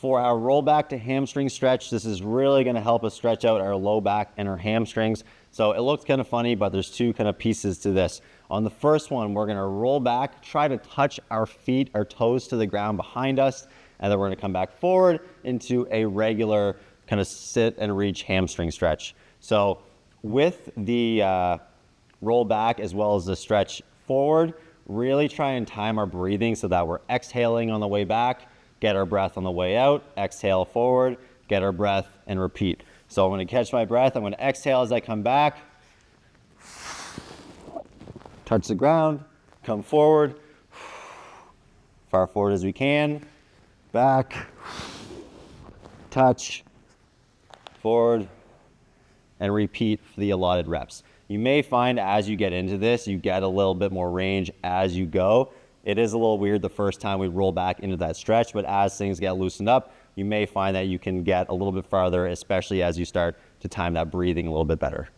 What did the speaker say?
For our rollback to hamstring stretch, this is really going to help us stretch out our low back and our hamstrings. So it looks kind of funny, but there's two kind of pieces to this. On the first one, we're going to roll back, try to touch our feet, our toes to the ground behind us, and then we're going to come back forward into a regular kind of sit and reach hamstring stretch. So with the roll back as well as the stretch forward, really try and time our breathing so that we're exhaling on the way back, get our breath on the way out, exhale forward, get our breath, and repeat. So I'm going to catch my breath. I'm going to exhale as I come back, touch the ground, come forward, far forward as we can, back, touch, forward, and repeat for the allotted reps. You may find as you get into this, you get a little bit more range as you go. It is a little weird the first time we roll back into that stretch, but as things get loosened up, you may find that you can get a little bit farther, especially as you start to time that breathing a little bit better.